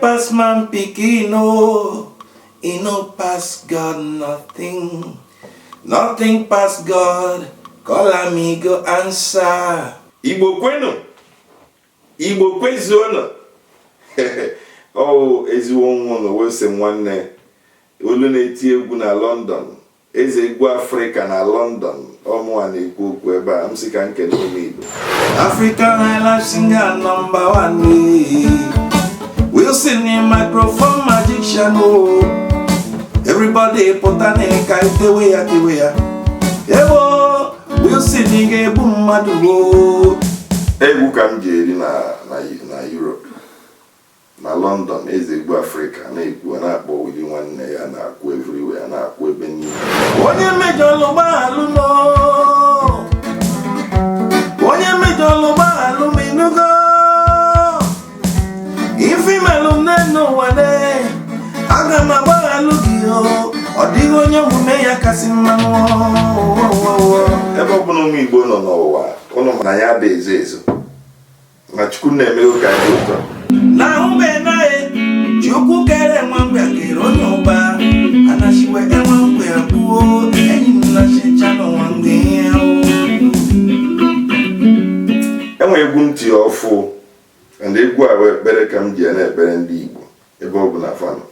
pass man pikin no, e no pass God nothing. Nothing pass God, call am he go answer. Igbo kwenu, Igbo kwezuonu. Oh, ezigbo nwa na wese nwanne olu na-eti egwu na London, eze egwu Africa na London. Ọmụwa na-ekwu okwu ebe a, m sị ka nkele ụmụ Igbo. African Highlife singer #1. Wilson in microphone magician oh. Everybody put an eka itewe ya. Ewo, Wilson ga-ebu mmadụ oh. Egwu ka m ji eri na Europe. Na London, eze egwu Africa na-ekwu na-akpọ Willy nwanne ya na-akwụ everywhere, na-akwụ ebe niile. Onye mejọ lụgbalụ no. Onye mejọ lụgbalụ minugo. Ifi melụ nenu wade. Aga m agbalụ gị o. Ọ dịghị onye omume ya kasị mma. Ebe ọ bụla ụmụ Igbo nọ n'ụwa, ụnụ na ya bụ ezo. Na Chukwu na-eme ụka dị ụtọ. Na mbe nae, Chukwu kere nwamgbe kere onye ụba. Anashiwe enwamgbe abụọ, enyi m na chicha n'ụwamgbe ya o. Enwe egwu ntị ọfụ, and egwu a wee ekpere ka m ji na-ekpere ndị Igbo ebe ọ bụ na fanụ.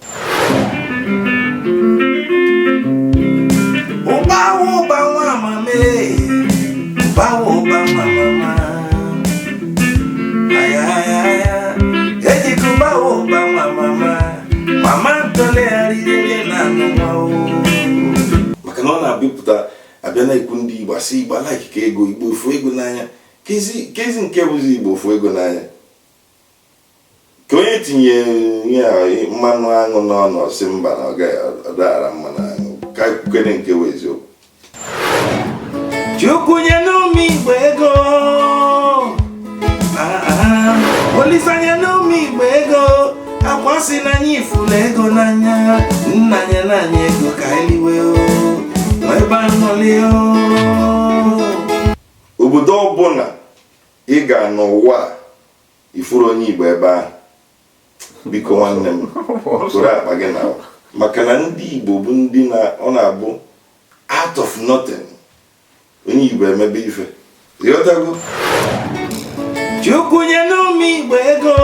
Ụba nwa mame, ụba nwa mama. Ayayaya, ejikuba ụba nwa mama. Mama tole arịrịrị na nwa o. Maka na ọ na-abịapụta abịa na ekwu ndị Igbo asị Igbo alaiki ka ego, Igbo ofu ego n'anya. Kezi nke bụzi Igbo ofu ego n'anya. Ka onye tinye mmanụ aṅụ n'ọnụ ọsị mba na ọ gaghị mmanụ aṅụ ka kwukere nke bụ eziokwu. Chukwu nye n'ụmụ Igbo ego. Olisa nye n'ụmụ Igbo ego. Akwasị n'anya ifula ego n'anya. Nna nye n'anya ego ka eliwe o. Ebe anọli o. Obodo ọbụla ị ga n'ụwa ifuru onye Igbo ebe ahụ. Biko nwanne m, soro akpa gị na maka na ndị Igbo bụ ndị ọ na-abụ out of nothing onye Igbo emebe ife. Ịghọtago? Chukwu nye n'ụmụ Igbo ego.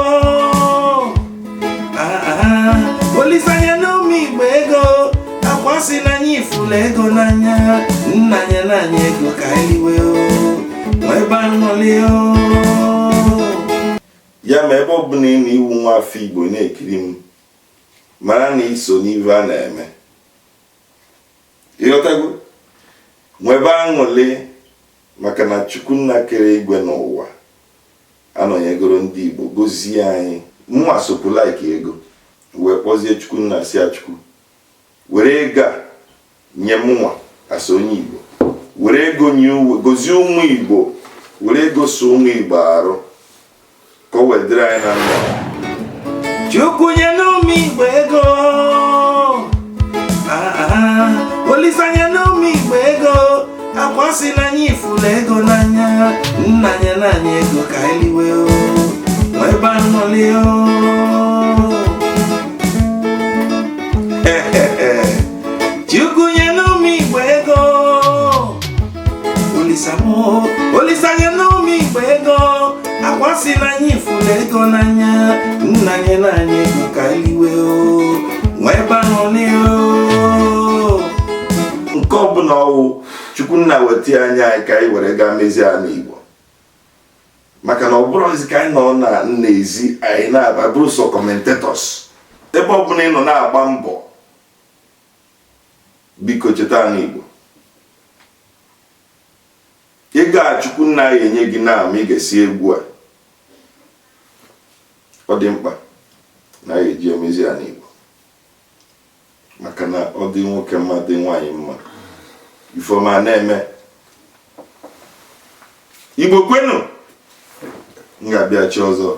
Olisa nye n'ụmụ Igbo ego. Akwasị n'anya ifula ego n'anya. Nna nye n'anya ego ka eliwe o. Ebe anọli o. Ya ma ebe ọ bụla ị na-iwu nwa afọ Igbo na-ekiri m, mara na iso n'ive a na-eme. Ịghọtago? Nwebe aṅụrị maka na Chukwu nna kere igwe n'ụwa anọnyegoro ndị Igbo gozie anyị. Mụnwa sokwu like ego wee kpọzie Chukwu nna si Chukwu were ego a nye mụnwa asa onye Igbo, were ego nye gozie ụmụ Igbo, were ego so ụmụ Igbo arụ ka o wedịrị anyị na mma. Chukwu nye n'ụmụ Igbo ego. Olisa nye n'ụmụ Igbo ego. Akwasị n'anya ifula ego n'anya. Nna nye n'anya ego ka eliwe o. Ebe anọli o. Chukwu nye n'ụmụ Igbo ego. Olisa nye n'ụmụ Igbo ego. Akwasị n'anya ifula ego n'anya. Nna nye n'anya ego ka eliwe o. Ebe anọli o. Nke ọbụla ọwụ Chukwu nna weta anya anyị ka anyị were gaa mezie ala Igbo. Maka na ọ bụrụzi ka anyị nọ na n'ezi anyị na-aba bụrụ sọ commentators. Ebe ọbụla ị nọ na-agba mbọ, biko cheta ala Igbo. Ego a Chukwu nna anyị enye gị na ama ị ga-esi egwu a. Ọ dị mkpa na anyị eji emezi ala Igbo. Maka na ọ dị nwoke mma dị nwaanyị mma. Ifeọma na-eme. Igbo kwenu, m ga-abịachi ọzọ.